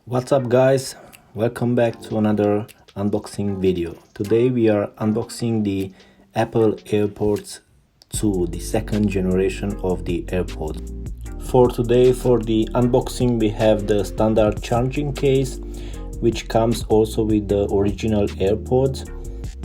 What's up guys, welcome back to another unboxing video. Today we are unboxing the Apple AirPods 2, the second generation of the AirPods. For today, for the unboxing, we have the standard charging case, which comes also with the original AirPods,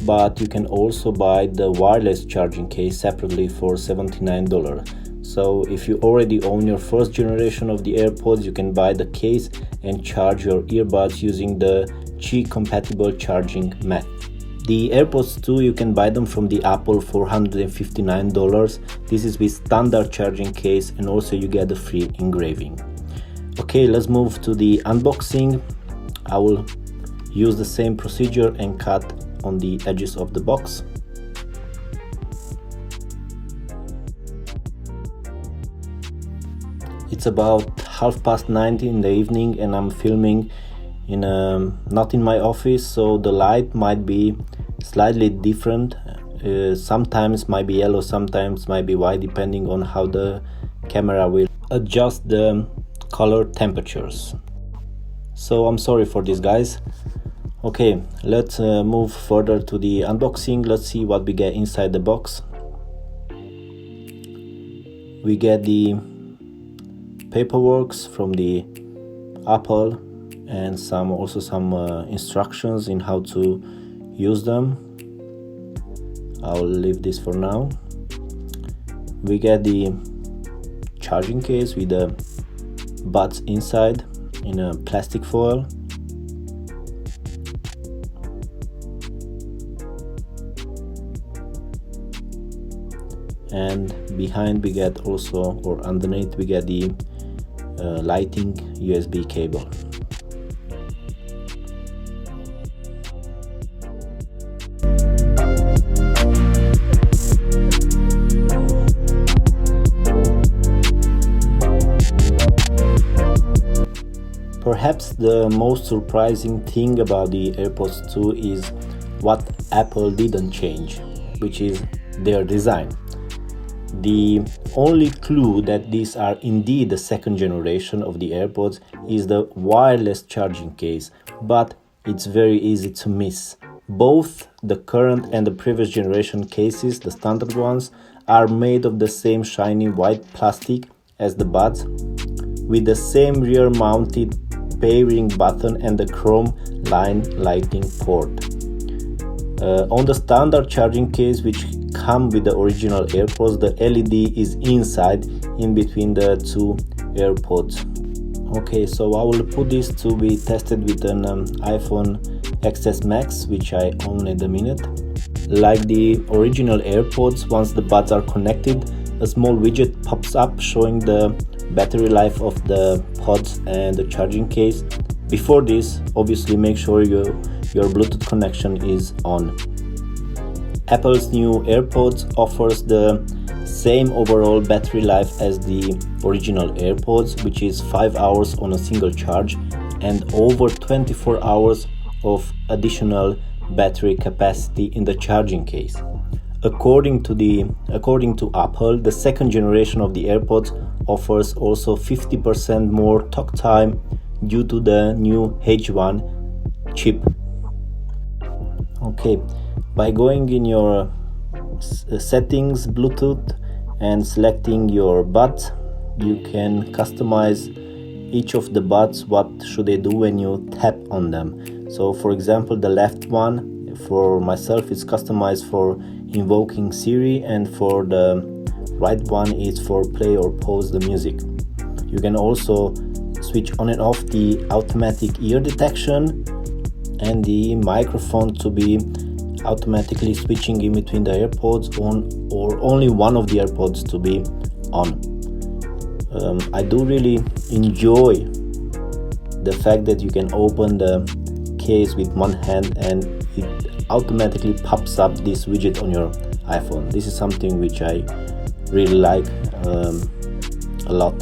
but you can also buy the wireless charging case separately for $79. So if you already own your first generation of the AirPods, you can buy the case and charge your earbuds using the Qi compatible charging mat. The AirPods 2, you can buy them from the Apple for $159. This is with standard charging case, and also you get the free engraving. Okay, let's move to the unboxing. I will use the same procedure and cut on the edges of the box. It's about 9:30 in the evening and I'm filming in not in my office, so the light might be slightly different. Sometimes might be yellow, sometimes might be white, depending on how the camera will adjust the color temperatures. So I'm sorry for this, guys. Okay, let's move further to the unboxing. Let's see what we get inside the box. We get the paperwork from the Apple and some instructions in how to use them. I'll leave this for now. We get the charging case with the buds inside in a plastic foil. And behind we get also, or underneath, we get the lighting USB cable. Perhaps the most surprising thing about the AirPods 2 is what Apple didn't change, which is their design. The only clue that these are indeed the second generation of the AirPods is the wireless charging case, but it's very easy to miss. Both the current and the previous generation cases, the standard ones, are made of the same shiny white plastic as the buds, with the same rear mounted pairing button and the chrome line lighting port. On the standard charging case, which come with the original AirPods, the LED is inside in between the two AirPods. Okay, so I will put this to be tested with an iPhone XS Max, which I own at the minute. Like the original AirPods, once the buds are connected, a small widget pops up showing the battery life of the pods and the charging case. Before this, obviously make sure your Bluetooth connection is on. Apple's new AirPods offers the same overall battery life as the original AirPods, which is 5 hours on a single charge and over 24 hours of additional battery capacity in the charging case. According to Apple, the second generation of the AirPods offers also 50% more talk time due to the new H1 chip. Okay, by going in your settings, Bluetooth, and selecting your buds, you can customize each of the buds. What should they do when you tap on them? So for example, the left one for myself is customized for invoking Siri, and for the right one is for play or pause the music. You can also switch on and off the automatic ear detection and the microphone to be automatically switching in between the AirPods on, or only one of the AirPods to be on. I do really enjoy the fact that you can open the case with one hand and it automatically pops up this widget on your iPhone. This is something which I really like a lot.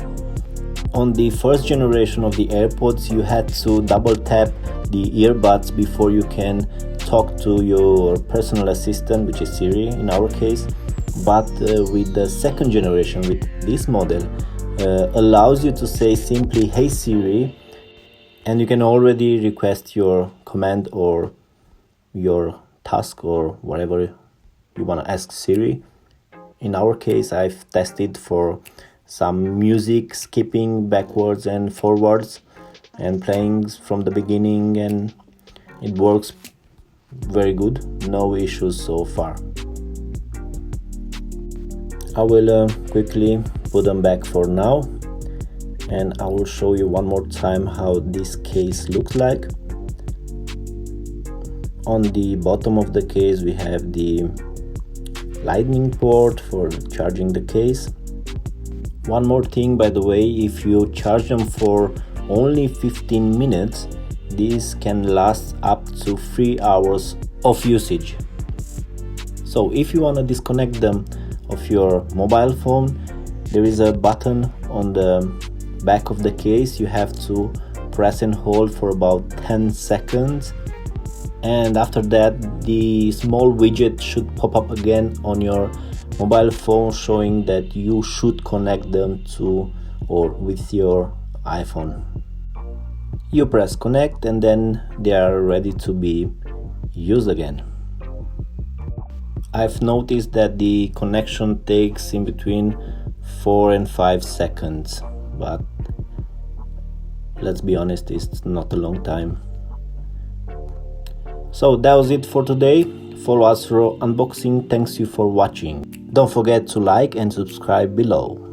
On the first generation of the AirPods, you had to double tap the earbuds before you can talk to your personal assistant, which is Siri in our case. But with the second generation, with this model, allows you to say simply "Hey Siri," And you can already request your command or your task or whatever you want to ask Siri. In our case, I've tested for some music skipping backwards and forwards and playing from the beginning, and it works very good. No issues so far. I will quickly put them back for now, and I will show you one more time how this case looks like. On the bottom of the case we have the lightning port for charging the case. One more thing, by the way, if you charge them for only 15 minutes, these can last up to 3 hours of usage. So if you want to disconnect them of your mobile phone, there is a button on the back of the case. You have to press and hold for about 10 seconds, and after that the small widget should pop up again on your mobile phone showing that you should connect them to or with your iPhone. You press connect and then they are ready to be used again. I've noticed that the connection takes in between 4 and 5 seconds, but let's be honest, it's not a long time. So that was it for today. Follow us for unboxing. Thanks you for watching. Don't forget to like and subscribe below.